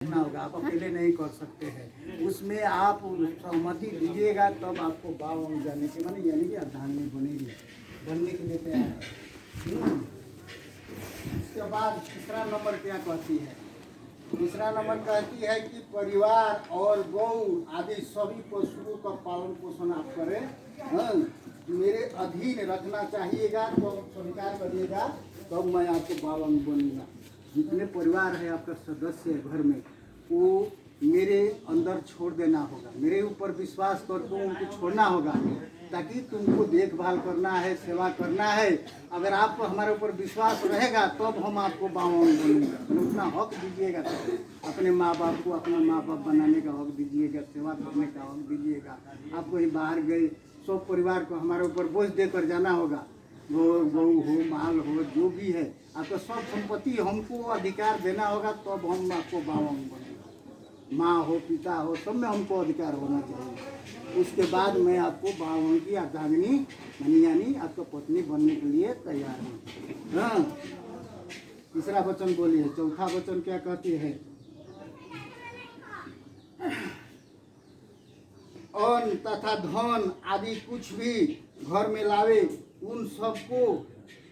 करना होगा, आप अकेले नहीं कर सकते हैं। उसमें आप सहमति दीजिएगा तब आपको बाव जाने के माने यानी कि अर्धांगिनी बनेगी, बनने के लिए तैयार है। इसके बाद तीसरा नंबर क्या कहती है? तीसरा नंबर कहती है कि परिवार और गौ आदि सभी पशुओं का पालन पोषण आप करें, हाँ, मेरे अधीन रखना चाहिएगा तो स्वीकार करिएगा तब मैं आपको बावन बनूंगा। जितने परिवार है आपका सदस्य है घर में, वो मेरे अंदर छोड़ देना होगा, मेरे ऊपर विश्वास करके उनको छोड़ना होगा, ताकि तुमको देखभाल करना है, सेवा करना है। अगर आपको हमारे ऊपर विश्वास रहेगा तब हम आपको बावन बनूंगा। उतना हक दीजिएगा, अपने माँ बाप को अपना माँ बाप बनाने का हक दीजिएगा, सेवा करने का हक दीजिएगा। आप कहीं बाहर गए, सब परिवार को हमारे ऊपर बोझ देकर जाना होगा, गौ हो, माल हो, जो भी है आपका सब संपत्ति हमको अधिकार देना होगा तब हम आपको बावन बनेंगे। माँ हो, पिता हो, सब में हमको अधिकार होना चाहिए। उसके बाद मैं आपको बावन की अर्धांगिनी यानी आपका पत्नी बनने के लिए तैयार हूँ। हाँ, तीसरा वचन बोलिए। चौथा वचन क्या कहती है? अन्न तथा धन आदि कुछ भी घर में लावे उन सबको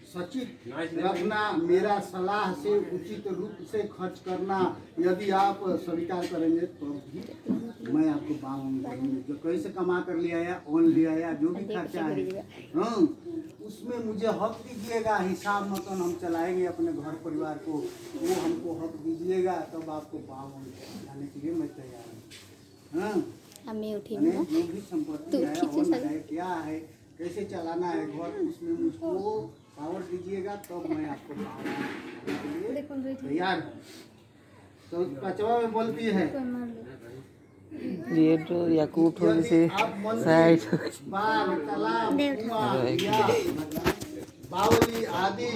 सचित रखना, मेरा सलाह से उचित रूप से खर्च करना। यदि आप स्वीकार करेंगे तो भी मैं आपको बावन दूंगी। जो कैसे कमा कर ले आया, ऑन ले आया, जो भी खर्चा है, हाँ, उसमें मुझे हक दीजिएगा। हिसाब मतन हम चलाएंगे अपने घर परिवार को, वो हमको हक दीजिएगा तब आपको बावन जाने के लिए मैं तैयार हूँ। हाँ, जो भी संपत्ति है, क्या है, कैसे चलाना है घर, उसमें मुझको पावर दीजिएगा तब मैं आपको तैयार हूँ। तो पांचवा में बोलती है ये तो याकूट हो जैसे साइड बाग, तालाब, कुआं, बावली आदि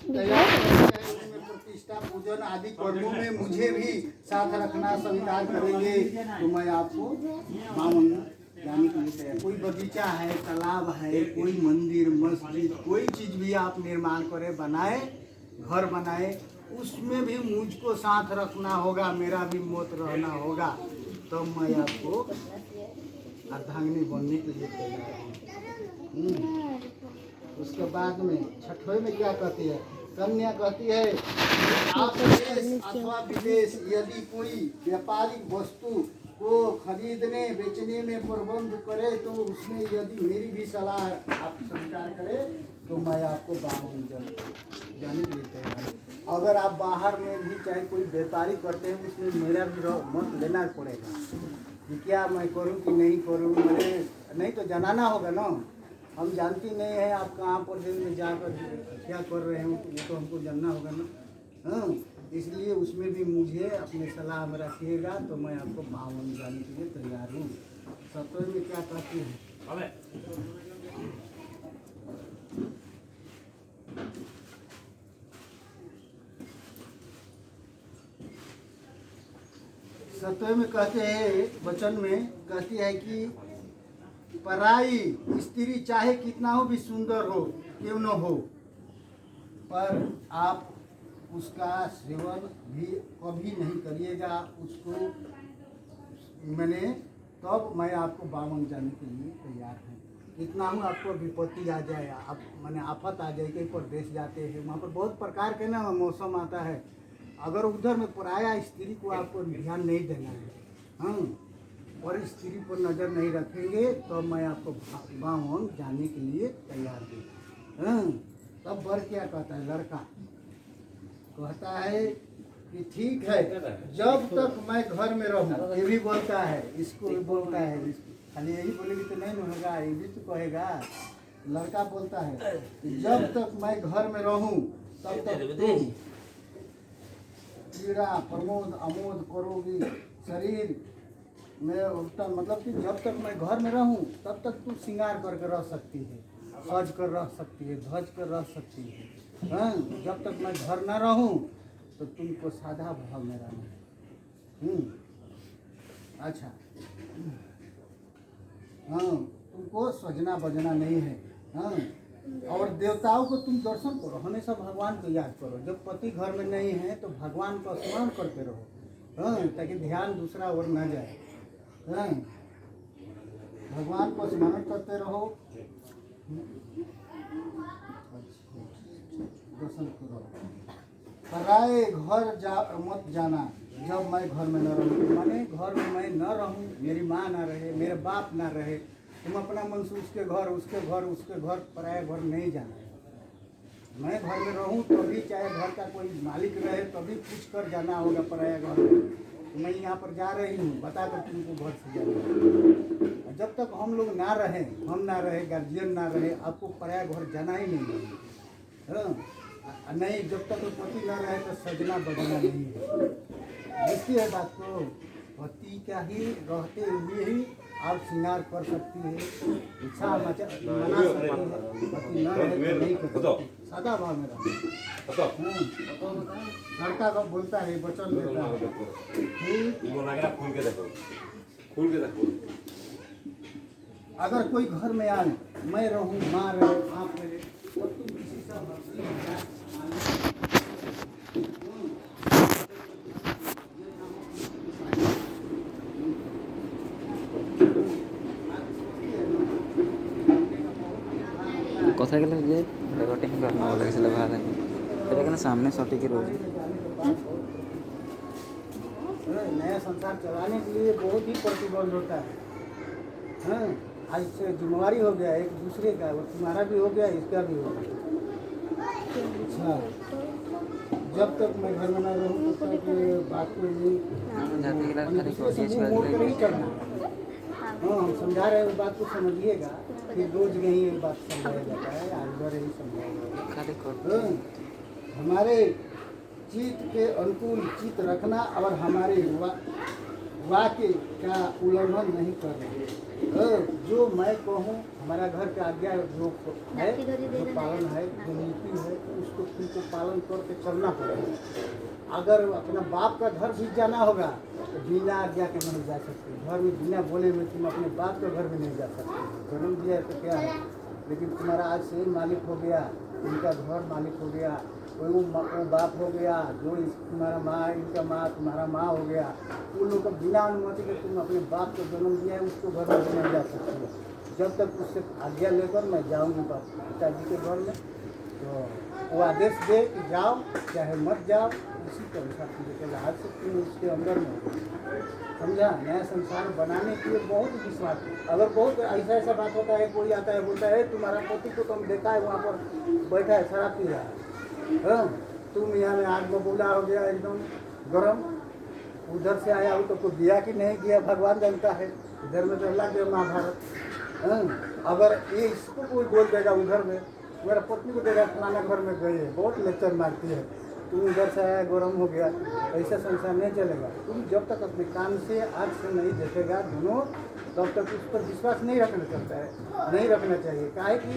तैयार प्रतिष्ठा पूजन आदि कर्मों में मुझे भी साथ रखना स्वीकार करेंगे तो मैं आपको बावन जाने के लिए तैयार। कोई बगीचा है, तालाब है, कोई मंदिर, मस्जिद, कोई चीज भी आप निर्माण करें, बनाए, घर बनाए, उसमें भी मुझको साथ रखना होगा, मेरा भी मत रहना होगा तब मैं आपको अर्धांगिनी बनने के लिए तैयार हूँ। उसके बाद में छठवें में क्या कहती है? कन्या कहती है आप देश अथवा विदेश यदि कोई व्यापारिक वस्तु को खरीदने बेचने में प्रबंध करे तो उसमें यदि मेरी भी सलाह आप स्वीकार करें तो मैं आपको बावन जाने के लिए तैयार हूं। अगर आप बाहर में भी चाहे कोई व्यापारी करते हैं उसमें मेरा भी मत लेना पड़ेगा कि क्या मैं करूं कि नहीं करूं, मैंने नहीं तो जनाना होगा ना। हम जानती नहीं है आप कहाँ पर दिन में जाकर क्या कर रहे हैं, वो तो हमको जानना होगा ना। हाँ, इसलिए उसमें भी मुझे अपने सलाह में रखिएगा तो मैं आपको बावन जाने के लिए तैयार हूँ। सत्तर में क्या कहती है? सत्तर में कहते हैं, वचन में कहती है कि पराई स्त्री चाहे कितना हो भी सुंदर हो क्यों न हो, पर आप उसका सेवन भी कभी नहीं करिएगा उसको, मैंने तब मैं आपको बावन जाने के लिए तैयार हूँ। कितना हूँ आपको विपत्ति आ जाए, आप मैंने आफत आ जाए, कहीं परदेश जाते हैं वहाँ पर बहुत प्रकार के ना मौसम आता है, अगर उधर में पराया स्त्री को आपको ध्यान नहीं देना है, हाँ, और स्त्री पर नज़र नहीं रखेंगे तो मैं आपको बावन जाने के लिए तैयार हूँ। हाँ, तब वर क्या कहता है? लड़का कहता है कि ठीक है जब तक मैं घर में रहूँ, ये भी बोलता है, इसको भी बोलता है, खाली यही बोलेगी तो नहीं होगा, ये भी तो कहेगा। लड़का बोलता है कि जब तक मैं घर में रहूँ तब तक तुम पीड़ा प्रमोद अमोद करोगी, शरीर में मतलब कि जब तक मैं घर में रहूं तब तक तू श्रृंगार करके रह सकती है, सज कर रह सकती है, ध्वज कर रह सकती है। हाँ, जब तक मैं घर न रहूं तो तुमको साधा भाव में रहना है। अच्छा, हाँ, तुमको सजना बजना नहीं है। हाँ, और देवताओं को तुम दर्शन करो, हमेशा भगवान को याद करो। जब पति घर में नहीं है तो भगवान को स्मरण करते रहो, हाँ, ताकि ध्यान दूसरा ओर न जाए। हाँ, भगवान को स्मरण करते रहो, दर्शन करो। पराए घर मत जाना जब मैं घर में न रहूँ, माने घर में मैं न रहूँ, मेरी माँ ना रहे, मेरे बाप ना रहे, तुम अपना मन से उसके घर पराया घर नहीं जाना। मैं घर में रहूँ तभी, चाहे घर का कोई मालिक रहे तभी पूछ कर जाना होगा पराया घर में। मैं यहाँ पर जा रही हूँ बता कर तुमको घर से जाना। जब तक हम लोग ना रहें, हम ना रहे, गार्जियन ना रहे, आपको पराया घर जाना ही नहीं है। हाँ, नहीं, जब तक पति ना रहे तो सजना बजना नहीं है। देखिए है बात को, पति का ही रहते हुए ही आप श्रृंगार कर सकती है, इच्छा मना सकती है। पति न रहे तो नहीं कर सकती, सादा भाव में रहा। लड़का का बोलता है, वचन देता है, अगर कोई घर में आए, मैं रहूँ, माँ रहे, आप रहे, और तुम किसी से কথা গেলে যে রেকর্ডিং করানো লাগছিল ভালো এটা কেন সামনে সঠিক রয়েছে। नया संसार चलाने के लिए बहुत ही प्रतिबंध होता है। हाँ, आज से जिम्मेवारी हो गया एक दूसरे का, वो तुम्हारा भी हो गया, इसका भी हो गया। अच्छा, जब तक मैं घर में ना रहूँ तब तक बात को नहीं मोड़ कर ही चलना। हाँ, हम समझा रहे हैं, बात को समझिएगा, फिर रोज यही बात समझाया जाता है, आज बार यही समझाया। हमारे चित्त के अनुकूल चित्त रखना और हमारे वाक्य का उल्लंघन नहीं करना। जो मैं कहूँ, हमारा घर का आज्ञा जो है, जो पालन है, जो नीति है, उसको तुमको पालन करके चलना पड़ेगा। अगर अपना बाप का घर भी जाना होगा तो बिना आज्ञा के नहीं जा सकते। घर में बिना बोले हुए तुम अपने बाप के घर में नहीं जा सकते। जन्म दिया है तो क्या है, लेकिन तुम्हारा आज से मालिक हो गया, इनका घर मालिक हो गया, कोई वो बाप हो गया, जो तुम्हारा माँ, इनका माँ तुम्हारा माँ हो गया। उन लोगों को बिना अनुमति के तुम अपने बाप को जन्म दिया है, उसको घर में नहीं जा सकते हो। जब तक उससे आज्ञा लेकर मैं जाऊँगी पिताजी के घर में, तो वो आदेश दे कि जाओ चाहे मत जाओ, उसी के अनुसार तुझे आज से तुम उसके अंदर में हो। समझा? नया संसार बनाने के लिए बहुत विश्वास। अगर बहुत ऐसा बात होता है, कोई आता है बोलता है तुम्हारा पति को तुम देखा है वहाँ पर बैठा है शराब पी रहा है, हाँ, तुम यहाँ में आग बबूला हो गया एकदम गरम, उधर से आया हो तो कोई दिया कि नहीं दिया भगवान जानता है, इधर में तो लग गया महाभारत। हाँ, अगर ये इसको कोई बोल देगा उधर में, मेरा पत्नी को देगा फलाना घर में गई है, बहुत लेक्चर मारती है, तुम इधर से आया गरम हो गया, ऐसा संसार नहीं चलेगा। तुम जब तक अपने कान से आँख से नहीं देखेगा दोनों, तब तक उस पर विश्वास नहीं रखना चलता है, नहीं रखना चाहिए। काहे कि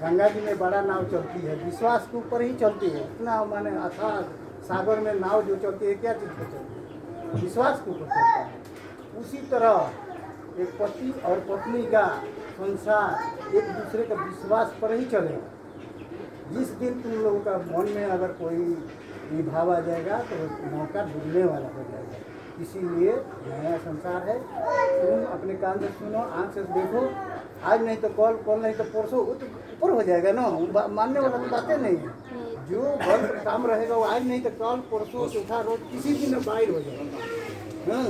गंगा जी में बड़ा नाव चलती है, विश्वास के ऊपर ही चलती है। इतना माने अथाह सागर में नाव जो चलती है, क्या चीज़ पर चलती है? विश्वास के ऊपर चलता है। उसी तरह एक पति और पत्नी का संसार एक दूसरे का विश्वास पर ही चलेगा। जिस दिन तुम लोगों का मन में अगर कोई विभाव आ जाएगा तो मौका डूबने वाला हो जाएगा। इसीलिए नया संसार है, तुम अपने कान से सुनो, आँख से देखो, आज नहीं तो कल नहीं तो परसों वो तो ऊपर हो जाएगा ना, मानने वाला तो बातें नहीं है। जो गलत काम रहेगा वो आज नहीं तो कल परसों चौथा रोज किसी दिन बाहर हो जाएगा। हाँ,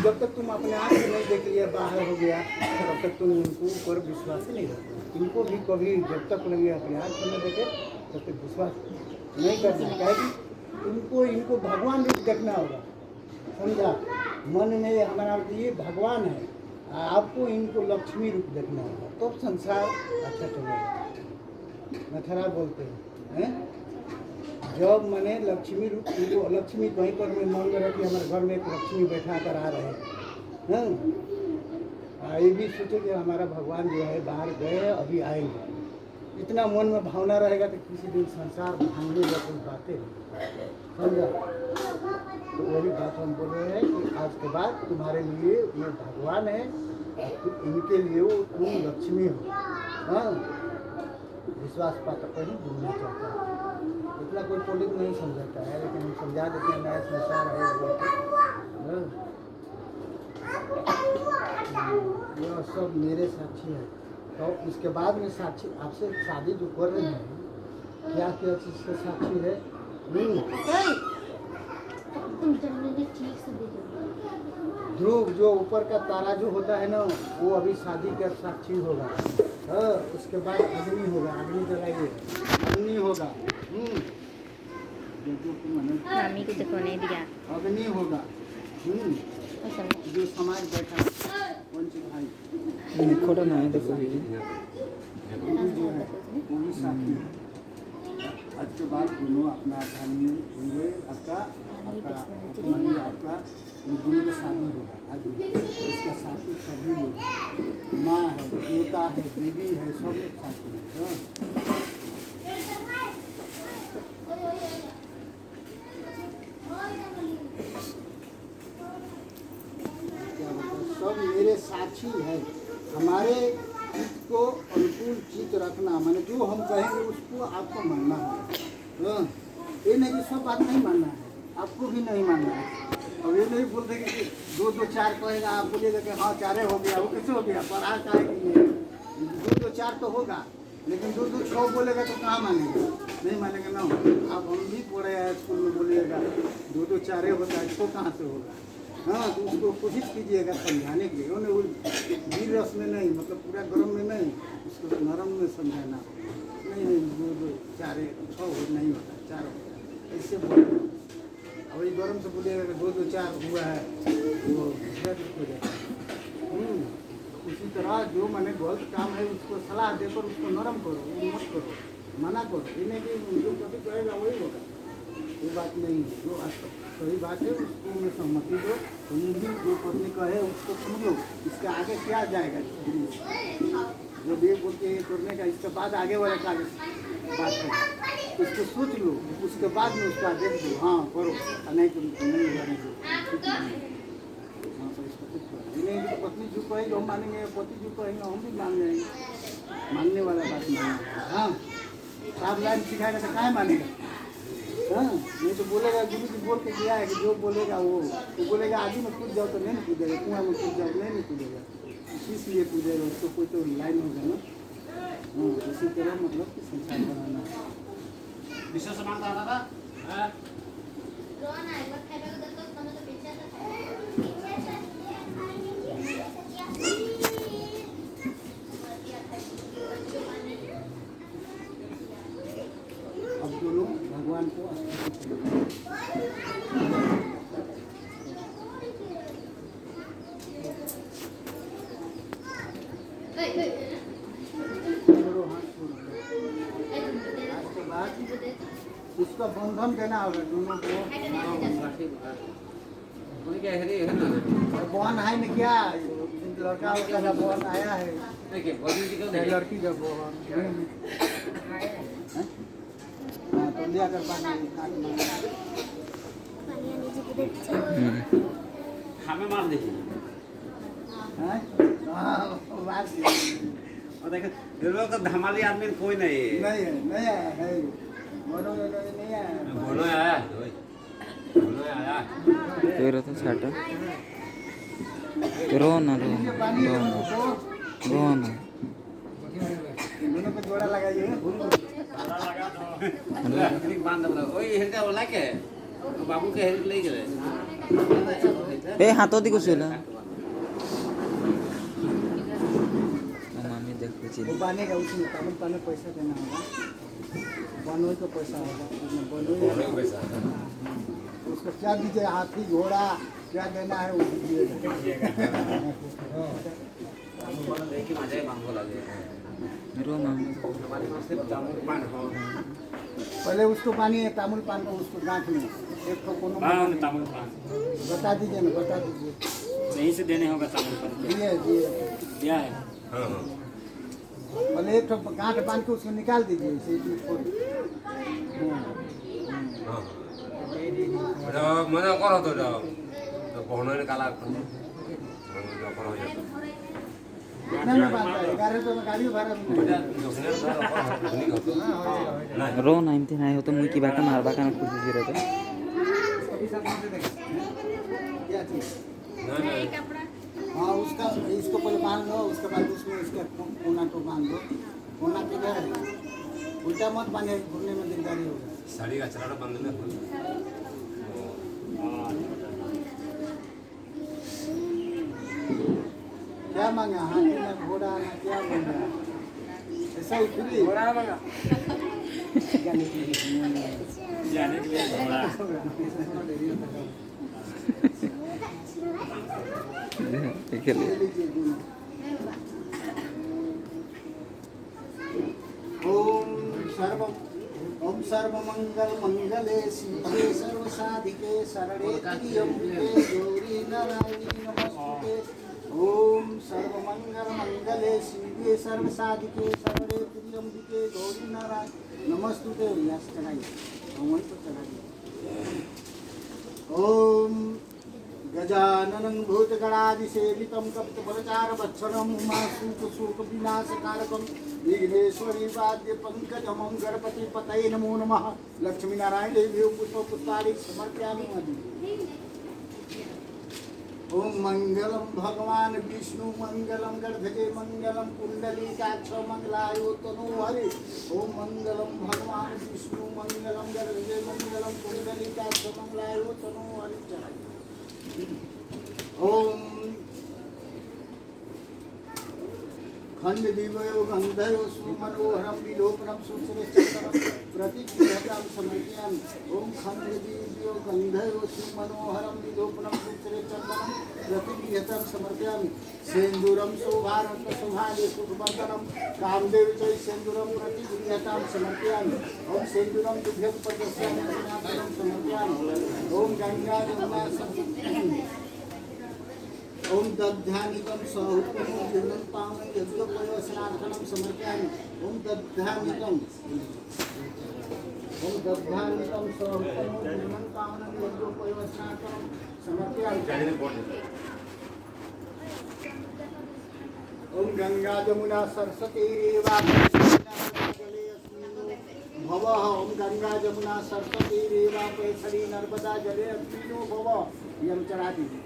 जब तक तुम अपने आँख से नहीं देख लिया बाहर हो गया, तब तक तुम उनको ऊपर विश्वास ही नहीं रखते। इनको भी कभी जब तक लगे अपने आँख से नहीं देखे तब तक विश्वास नहीं करना है। तुमको इनको भगवान रूप देखना होगा, समझा? मन में हमारा ये भगवान है, आपको इनको लक्ष्मी रूप देखना होगा, तो संसार अच्छा चलेगा। नथरा बोलते हैं, जब मैंने लक्ष्मी रूप, इनको लक्ष्मी कहीं पर मैं मन में रखी, हमारे घर में एक लक्ष्मी बैठा कर आ रहे हैं, ये भी सोचे कि हमारा भगवान जो है बाहर गए अभी आएंगे, इतना मन में भावना रहेगा तो किसी दिन संसार भांगने का कोई बातें, समझा? तो वही बात हम बोल रहे हैं कि आज के बाद तुम्हारे लिए ये भगवान है, इनके लिए वो तुम लक्ष्मी हो। हाँ, विश्वास पात्र पर ही घूमना चाहता है। इतना कोई पंडित नहीं समझाता है, लेकिन हम समझा देते हैं नया संसार है। यह सब मेरे साक्षी है। तो इसके बाद में साक्षी आपसे शादी जो कर रहे हैं, क्या क्या चीज़ का साक्षी है? तुम जल्दी ठीक से दे दो। ध्रुव जो ऊपर का तारा जो होता है ना, वो अभी शादी का साक्षी होगा। हाँ, उसके बाद अग्नि होगा, अग्नि जलाइए, अग्नि होगा। मामी को देखो नहीं दिया। अग्नि होगा। जो समाज बैठा कौन सी भाई खोटा ना है देखो वीडियो। वो भी जो है वो भी साथी है। आज के बाद दोनों अपना धार्मिक होंगे, आपका दोनों का शादी होगा। आज इसका साथी सभी लोग, माँ है, देवता है, देवी है, सब लोग साथी है। सब मेरे साक्षी है। हमारे चित्त को अनुकूल चित्त रखना, माने जो हम कहेंगे उसको आपको मानना है। ये नहीं कि सब बात नहीं मानना है, आपको भी नहीं मानना है। और ये नहीं बोल देंगे कि 2 2 4 कहेगा, आप बोलिएगा कि हाँ 4 हो गया, वो कैसे हो गया? पर आज का है कि 2 2 4 तो होगा, लेकिन 2 2 6 बोलेगा तो कहाँ मानेगा? नहीं मानेगा ना। अब हम भी पढ़े हैं स्कूल में, बोलिएगा 2 2 4 होता है, इसको कहाँ से होगा? हाँ, तो उसको कोशिश कीजिएगा समझाने के लिए। उन्हें वीर रस में नहीं, मतलब पूरा गर्म में नहीं, उसको नरम में समझाना। नहीं 2 2 4 6 नहीं होता, 4 होता है, ऐसे बोल। और वही गर्म से बोलिएगा कि 2 2 4 हुआ है, वो दर्द हो जाता है। उसी तरह जो मैंने गलत काम है उसको सलाह देकर उसको नरम करो, मत करो, मना करो। इन्हें कि जो कभी कहेगा वही होगा, वो बात नहीं है। जो सही बात है उसको में सहमति दो। तुम भी जो पत्नी कहे उसको समझो, इसके आगे क्या जाएगा। जो ये बोल के करने का, इसके बाद आगे वाले का बात है, उसको सोच लो, उसके बाद में उसका देख दो। हाँ करो, नहीं तो नहीं जाने दो। हाँ तो इसको कुछ करो। नहीं तो पत्नी जो कहेगी हम मानेंगे, पति जो कहेंगे हम भी मान जाएंगे। मानने वाला बात नहीं है। हाँ, साफ लाइन सिखाएगा तो क्या मानेगा? हाँ, नहीं तो बोलेगा गुरु जी बोल के गया है कि जो बोलेगा वो बोलेगा आगे में कूद जाओ तो नहीं कूदेगा, कुआं में कूद जाओ नहीं कूदेगा, इसलिए कूदेगा। उसको कोई तो लाइन होगा ना। हाँ, इसी तरह मतलब कि संसार बनाना है। विश्व समान था। अब दोनों भगवान को उसका बंधन देना होगा दोनों को। बहन है ना क्या? लड़का का बहन आया है, लड़की का बहन। हाँ तो लिया कर पानी हमें मार देखिए। और देखो दिलों का धमाली आदमी कोई नहीं है। नहीं है, नहीं आया है। बोलो नहीं आया। बोलो आया, बोलो आया। तेरा तो छाटा रो ना रो ना दोनों को जोड़ा लगाइए। बांध दो। ओए हेलका बोला के बाबू के हेल्प ले गए। ए हाथों दी कुछ होला मामी देखो जी वो बनेगा, उसमें पानी पैसा देना होगा। बनोई का पैसा होगा, बनोई पैसा। उसको क्या दीजिए, हाथी घोड़ा क्या देना है वो दीजिएगा। देखिए मजा मांगो लगे। रो मामी हमारे पास से तामुल पान हो। पहले उसको पानी है, तामुल पान को उसको गांठ में एक तो कोनो तामुल पान बता दीजिए ना, बता दीजिए। यहीं से देने होगा तामुल पान। दिए दिया है। हाँ पहले एक तो गांठ बांध के उसको निकाल दीजिए इसे छोड़। मजा करो तो जाओ तो पहुंचने काला करो हो जाता कितना में बांधता है? 1100 में गाड़ी भाड़ा में रो 99 हो तो मुई की बाका मारबा का खुशी जी रहते क्या चीज? हाँ उसका इसको पहले बांध लो, उसके बाद उसमें इसका कोना को बांध दो। कोना किधर है? उल्टा मत बांधे, घूमने में दिकदारी होगा। साड़ी का चलाना बंद ना क्या मांगा? हाथी ना घोड़ा ना क्या मांगा? ऐसा ही फ्री घोड़ा मांगा जाने के लिए घोड़ा ठीक है ओम सर्वमंगल मंगले शिवे सर्वसाधिके शरणे त्र्यंबके गौरी नारायणी नमस्ते। ओम सर्वमंगल मंगले शिवे सर्वसाधिके शरणे त्र्यंबके गौरी नारायणी नमस्ते। यस चलाइए भगवान को चलाइए। ओम गजाननं भूतगणादिसेवितं कपितफलचारभक्षणं उमाशुकशोकविनाशकारकं विघ्नेश्वरी वाद्य पंकजमं गणपतिपतये नमो नमः। लक्ष्मीनारायण देवी पुष्पपुष्पाणि समर्पयामि। ओम मंगलम भगवान विष्णु मंगलम गणधजे मंगलम कुंडलीकाक्ष मंगलायो तनु हरि। ओम मंगलम भगवान विष्णु मंगलम गणधजे मंगलम कुंडलीकाक्ष मंगलायो तनु हरि। ओम खंड दिवयो गंधयो सुमनोहरम विलोपनम सुश्रेष्ठतरम प्रतिक्रियतां समर्पयामि। ओम खंड दिवयो गंधयो सुमनोहरम विलोपनम सुश्रेष्ठतरम प्रतिक्रियतां समर्पयामि। सेंदूरम शोभारत्न शोभाले सुखवर्धनम कामदेव च सेंदूरम प्रतिक्रियतां समर्पयामि। ओम सेंदूरम तुभ्यं पदस्यामि समर्पयामि। ओम गंगा जमुना ओम दध्यानिकं सहुत्तमं जीर्णं पावनं यज्ञोपयोस्नार्थनं समर्पयामि। ओम दध्यानिकं सहुत्तमं जीर्णं पावनं यज्ञोपयोस्नार्थनं समर्पयामि। ओम गंगा जमुना सरस्वती रेवा भवः। ओम गंगा जमुना सरस्वती रेवा पैसरी नर्मदा जले अस्मिनो भवः। यम चढ़ा दीजिए।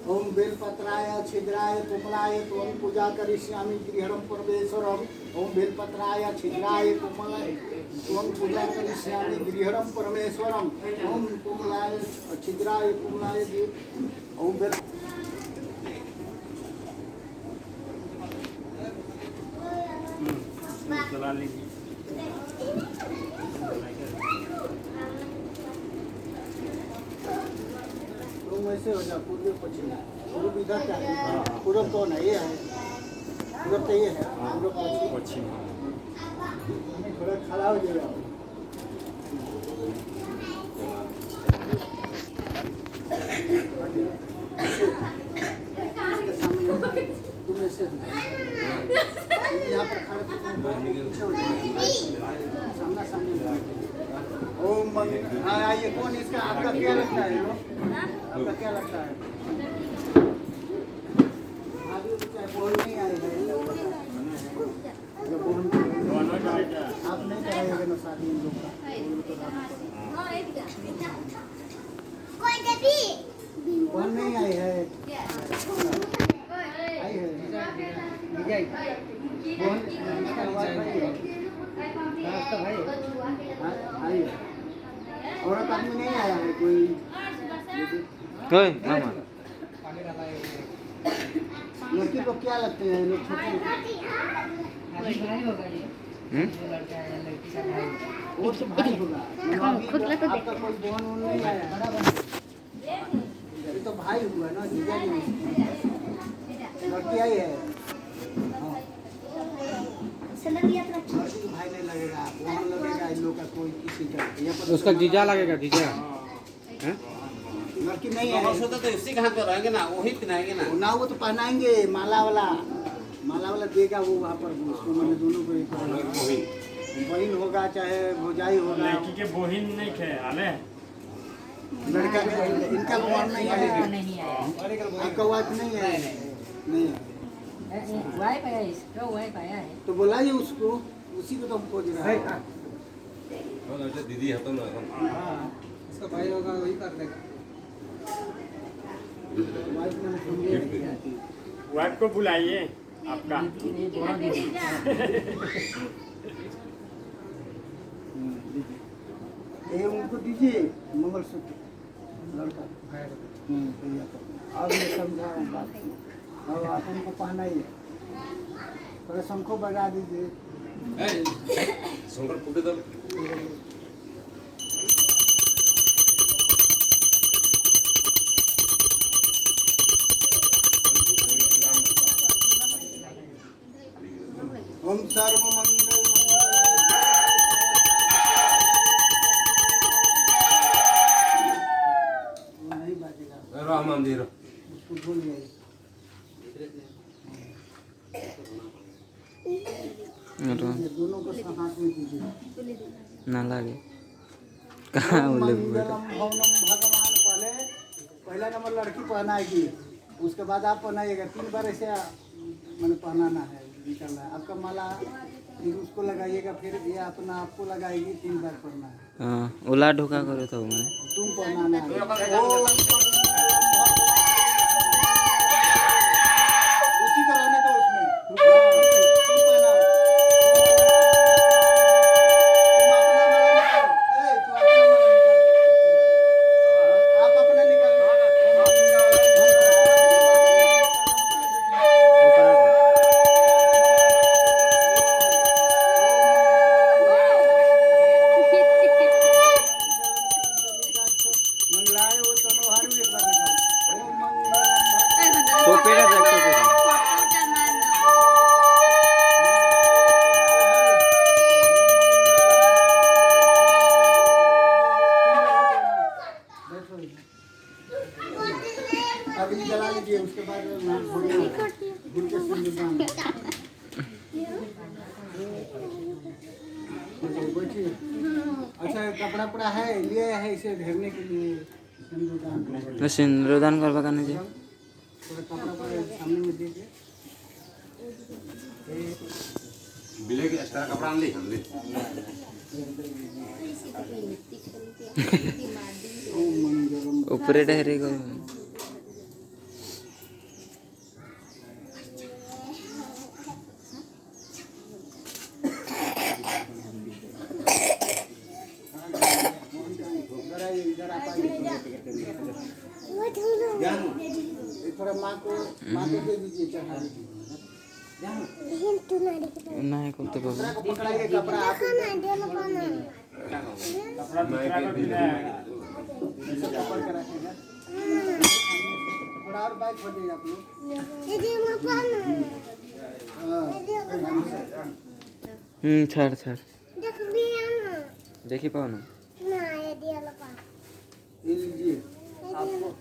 ओम बेलपत्राय छिद्राय कोमलाय त्वं पूजा करिष्यामि गृहं परमेश्वरम्। ओम बेलपत्राय छिद्राय कोमलाय त्वं पूजा करिष्यामि गृहं परमेश्वरम्। ओम कोमलाय छिद्राय कोमलाय ओम बेल चला लीजिए। वैसे हो जाए पूर्व पश्चिम पूर्व इधर क्या है? पूर्व कौन है? ये है पूर्व तो ये है पूर्व पश्चिम थोड़ा खड़ा हो जाएगा। तुम ऐसे यहाँ पर खड़े सामना सामने। ओम आइए। कौन इसका आपका क्या लगता है? आपका क्या लगता है? बोल नहीं आएगा आप नहीं कराइएगा ना शादी इन लोग का। कौन नहीं आई है? आई है विजय कौन भाई आई है। औरत आदमी नहीं आया है कोई मामा लड़की को क्या लगते हैं लोग? छोटे वो तो भाई होगा। आपका कोई बहन उन नहीं आया? ये तो भाई हुआ ना जीजा जी। लड़की आई है लड़की भाई नहीं लगेगा। वहाँ लगेगा इन लोग का कोई किसी का। उसका जीजा लगेगा जीजा। लड़की नहीं है तो इसी के हाथ में रहेंगे ना, वही पहनाएंगे ना। वो तो पहनाएंगे माला वाला देगा वो वहाँ पर उसको। मैंने दोनों को बहन होगा चाहे भौजाई होगा। लड़की के बहन नहीं खे आले लड़का इनका वाइफ नहीं है, आपका वाइफ नहीं है, नहीं है। वाइफ आया इसका वाइफ आया है तो बुलाइए उसको, उसी को तो हम खोज रहे हैं। दीदी है तो ना इसका भाई होगा वही कर देगा। वाइफ ने समझे नहीं क्या। वाइफ को बुलाइए आपका। ये उनको दीजिए मंगलसूत्र लड़का भैया को। अब ये समझा बात, अब आप उनको पहना ही है, थोड़ा शंखो बजा दीजिए। शंकर फूटे तो ओम सर्व मंगल नहीं बाजेगा, रहमान जी उसको भूल गए। ये दोनों को हाथ में दीजिए। ना लागे कहाँ बोले मंगलम भवनम भगवान पहला नंबर लड़की पहनाएगी, उसके बाद आप पहनाइएगा। 3 बार ऐसे मैंने पहनाना है, निकलना है आपका माला, फिर उसको लगाइएगा, फिर ये अपना आपको लगाएगी, 3 बार पहनना है। हाँ उला ढोका करो तो मैंने तुम पहनाना है। उसी का रहने दो उसमें। तुम पहनाओ। तुम अपना माला निकालो। ए, तू अपना माला निकालो। आप अपना निकालो। मंगलाय वो तनो हारू एक बार निकालो। ओम मंगलम तो पेड़ा देख तो पेड़ा अभी जला लीजिए, उसके बाद बैठिए। अच्छा कपड़ा पड़ा है, लिए है इसे घेरने के लिए सिंदूरदान। सिंदूरदान करवा करने जी थोड़ा कपड़ा पड़ा सामने में दीजिए। बिले के एक्स्ट्रा कपड़ा आन ली हम ले ओम मंगलम ऊपरे डहरे करो थोड़ा माँ को दे दीजिए, चढ़ा दीजिए। नहीं को तो दूसरा को पकड़ाइए, कपड़ा आप ऐसे पकड़ के रखिएगा। थोड़ा और बाइक खोलिए आप लोग। हाँ, छाड़ छाड़ देखी पाओ ना ये लीजिए। आपको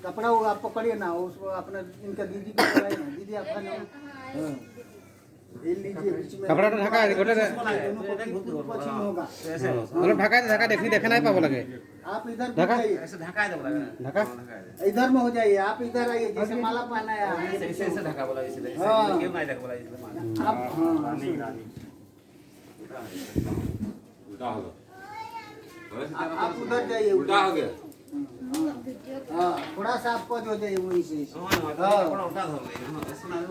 कपड़ा वो आप पकड़िए ना, उसको अपना इनका दीदी को पकड़ाइए ना। दीदी आपका नाम, हाँ, ये लीजिए। बीच में कपड़ा तो ढका है, गोटे दोनों को पश्चिम होगा। मतलब ढका देखनी देखना नहीं पाबो लगे। आप इधर ढका? जाइए, ऐसे ढका दे बोला ढका इधर में हो जाइए। आप इधर आइए, जैसे माला पहना है ऐसे ऐसे ढका बोला इसलिए हाँ। क्यों नहीं ढका बोला इसलिए आप। हाँ, उल्टा हो गया आप उधर जाइए। उल्टा हो गया हाँ, थोड़ा सा आप पद हो जाइए वहीं से। कपड़ा उल्टा धर ले ऐसे ना हो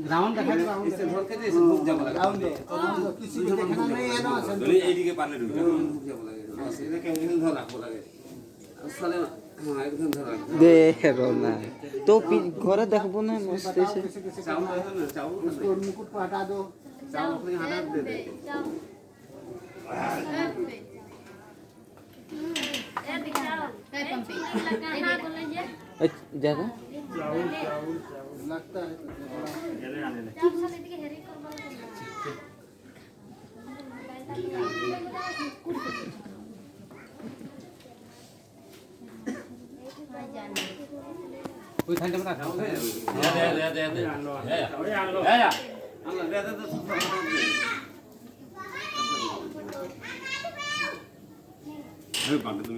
राउंड ढका के राउंड इससे धर के जैसे भूख जब लगा राउंड दो, किसी को देखना नहीं है ना। दोनी एडी के पाले ढूंढ भूख जब लगा बस इने के हिल धर रखो लगे साले हां एकदम धर रख देख रोना तो घर देखबो ना मस्त बताओ से कैसे कैसे चावल करना है। है ना चावल उसको मुकुट को हटा दो। चावल अपने हाथ दे दे ज्यादा लगता है कोई ठंडे में रखा दे दे या अल्लाह दे अरे बांध तुम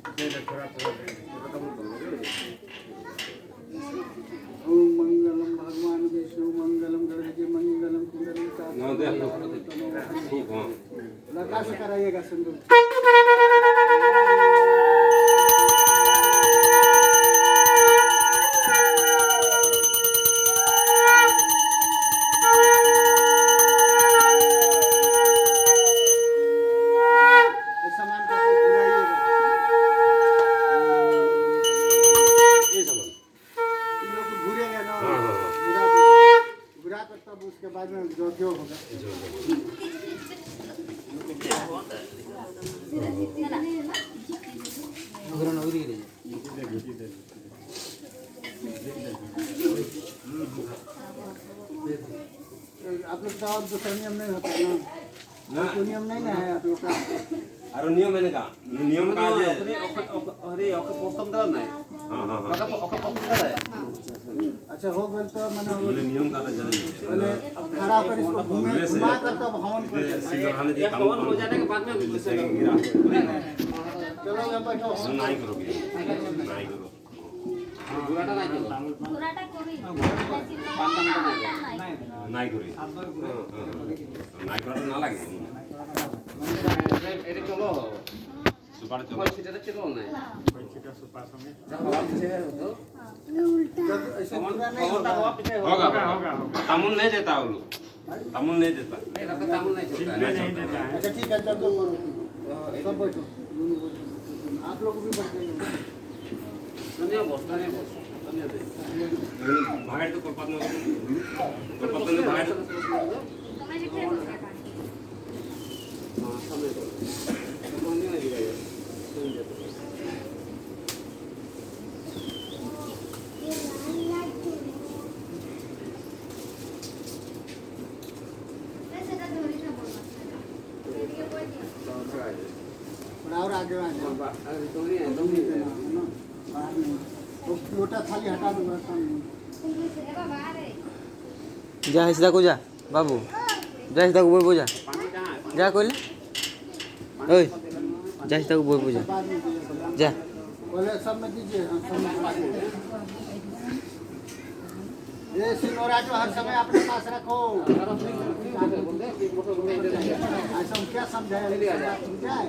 ओम मंगलम भगवान विष्णु मंगलम गणपति मंगलम ना दे खूब हाँ लगा से कराइएगा सिंदूर उसके बाद में जो होगा आप लोग का और दूसरा नियम नहीं होता है ना कोई नियम नहीं ना है आप लोग का अरे नियम मैंने कहा नियम का जे अरे ओके प्रथम दर नहीं हाँ हाँ हाँ ओके प्रथम दर है अच्छा हो गए तो मैंने बोले नियम का तो जाने पहले अब खड़ा कर इसको घुमा कर तब हवन कर सिंगल हाने जी काम हो जाने के बाद में गिरा चलो अब बैठो नहीं करोगे नहीं करो बुराटा नहीं चलो घोराटा कोरी नहीं करी नहीं करा तो ना लगे এটা চলো सुपार चलो ওই সেটা চলো না ऐसे पूरा नहीं होता होगा होगा तामुल नहीं देता वो लोग तामुल नहीं देता এটা তো তেমন নাই চলता अच्छा ठीक है चलो करो सब बैठो आप लोग भी बैठ जाइए দুনিয়া বস্তা নেই দুনিয়া দে भागड़ तो कोलपात में भागड़ तुम्हें लिखे हो क्या हां समय तो दुनिया नहीं गया और आगे आ जाओ अरे दुनिया तो लोटा थाली हटा दो सामने जा सीधा को जा बाबू जा सीधा को बोल जा जा कोले ओए जा सीधा को बोल जा बाद में दीजिए जा बोले सब में दीजिए हम सब में बाद में ये सिंगोरा जो हर समय अपने पास रखो ऐसा हम क्या समझाए समझाए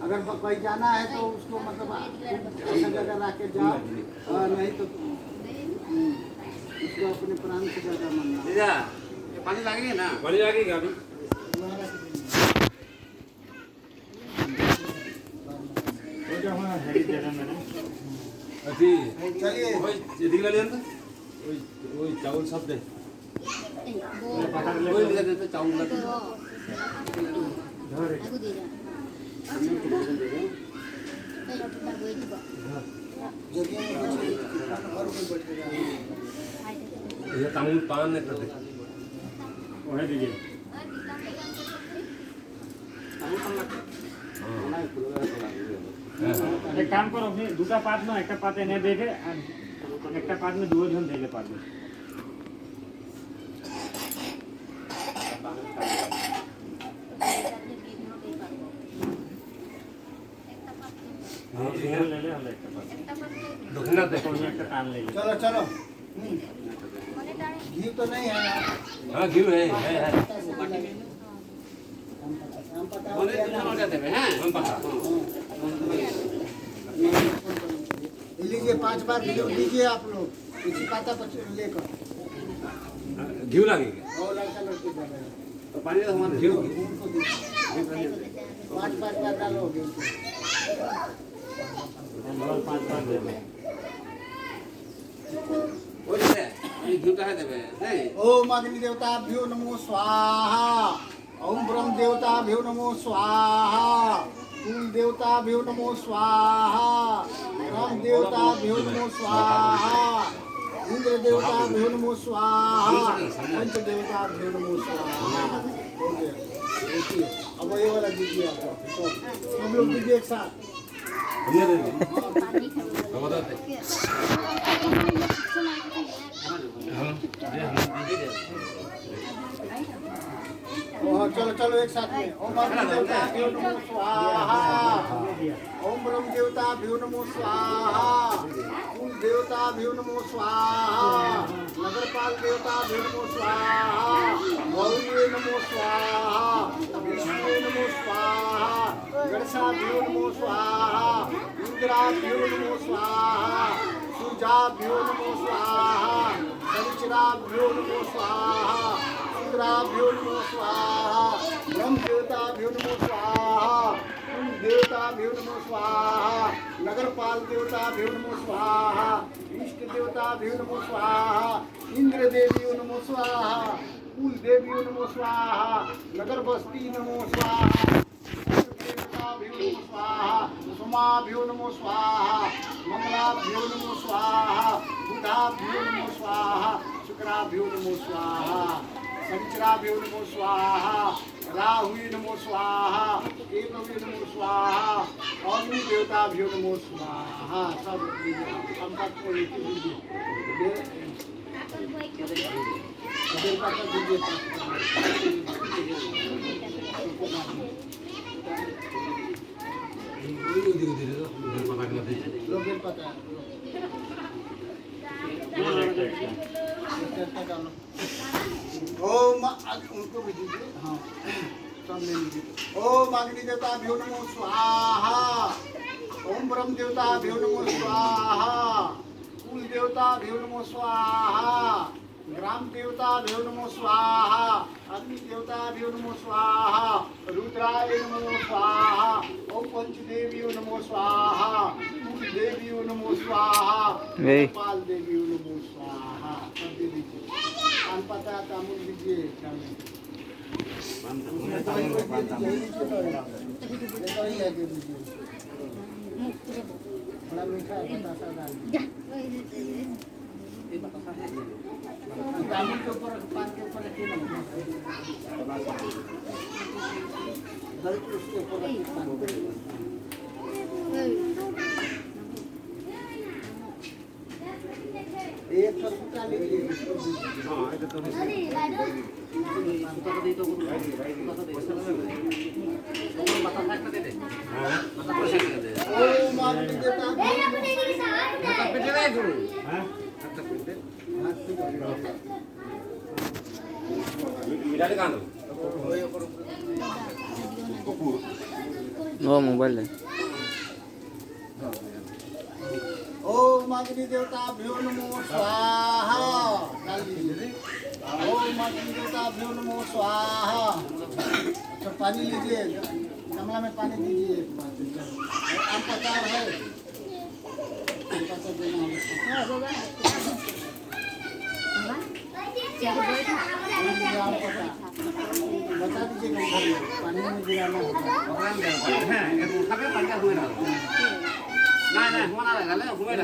अगर कोई जाना है तो उसको मतलब ऐसा जगह रख के जाओ नहीं तो उसको अपने प्राण से ज्यादा मानना दीदा ये पानी लगेगा ना पानी लगेगा अभी अभी चलिए ओए दिखला ले अंदर ओए चावल सब दे कोई भी दे तो चावल लगे आगो दे जा जगह में बैठे और कोई बैठेगा ये तामुल पान नहीं करते ওহে দিকে এক কাম করো আপনি দুটো পাত না একটা পাতে এনে দেখে আর একটা পাত में দুজন দিলে পারবে ले ले हम একটা পাত दक्षिणा दे কোন একটা টান ले चलो चलो घी तो नहीं है यार हाँ घी है हम पता बोले दुनिया में देबे हैं हम पता लीजिए 5 बार लीजिए आप लोग इसी पाता पर लेकर घी लगेगा और लड़का लड़की जाएगा तो पानी तो हमारे घी उनको दीजिए 5 बार डालोगे उनको हम 5 दे ओए दे ये घी का है देबे नहीं ओम अग्नि देवताभ्यो नमो स्वाहा ओम ब्रह्म देवताभ्यो नमो स्वाहा कुल देवताभ्यो नमो स्वाहा राम देवताभ्यो नमो स्वाहा इंद्र देवताभ्यो नमो स्वाहा पंच देवताभ्यो नमो स्वाहा हो गया देखिए अब ये वाला दीजिए आप तो हम लोग दीजिए एक साथ हमने दे दी पानी खा हम बताते और चलो चलो एक साथ में। ओम अग्नि देवताभ्यो नमो स्वाहा। ओम ब्रह्म देवताभ्यो नमो स्वाहा। कुल देवताभ्यो नमो स्वाहा। नगरपाल देवताभ्यो नमो स्वाहा। गौरी नमो स्वाहा। विष्णु नमो स्वाहा। गणेशाभ्यो नमो स्वाहा। इंद्राभ्यो नमो स्वाहा। सूर्याभ्यो नमो स्वाहा। शनिचराभ्यो नमो स्वाहा। इंद्राभ्यो नमो स्वाहा। ब्रह्म देवताभ्यो नमो स्वाहा। कुल देवताभ्यो नमो स्वाहा। नगरपाल देवताभ्यो नमो स्वाहा। इष्ट देवताभ्यो नमो स्वाहा। इंद्र देवियो नमो स्वाहा। कुल देवियो नमो स्वाहा। नगर बस्ती नमो स्वाहा। देवताभ्यो नमो स्वाहा। सोमाभ्यो नमो स्वाहा। मंगलाभ्यो नमो स्वाहा। बुधाभ्यो नमो स्वाहा। शुक्राभ्यो नमो स्वाहा। शनिचराभ्यो नमो स्वाहा। राहुवे नमो स्वाहा। केतवे नमो स्वाहा। अग्नि देवताभ्यो नमो स्वाहा। सब संपत को एक दीजिए। बेलपत्र दीजिए। लो बेलपत्र। ओम उनको भी दीजिए। हाँ सब ले लीजिए। ओम अग्नि देवताभ्यो नमो स्वाहा। ओम ब्रह्म देवताभ्यो नमो स्वाहा। कुल देवताभ्यो नमो स्वाहा। ग्राम देवताभ्यो नमो स्वाहा। अग्नि देवताभ्यो नमो स्वाहा। रुद्राय नमो स्वाहा। ओम पंचदेवियो नमो स्वाहा। कुल देवियो नमो स्वाहा। पाल देवियो नमो स्वाहा। सब दे दीजिए। पान पता तामुल दीजिए। बड़ा मीठा बतासा डाल तामुल के ऊपर पान के ऊपर रखिए ना। उसके ऊपर रखिए पान। एक सौ सूता लीजिए। ओम अग्नि वो मोबाइल है। ओम अग्नि देवताभ्यो नमो स्वाहा। डाल दीजिए। ओम अग्नि देवताभ्यो नमो स्वाहा। अच्छा पानी लीजिए। गमला में पानी दीजिए। आम का चार है। आम का चार देना है। आम का चार बता दीजिए। पानी में गिराना होगा। না না হুমানা লাগালে হুমানা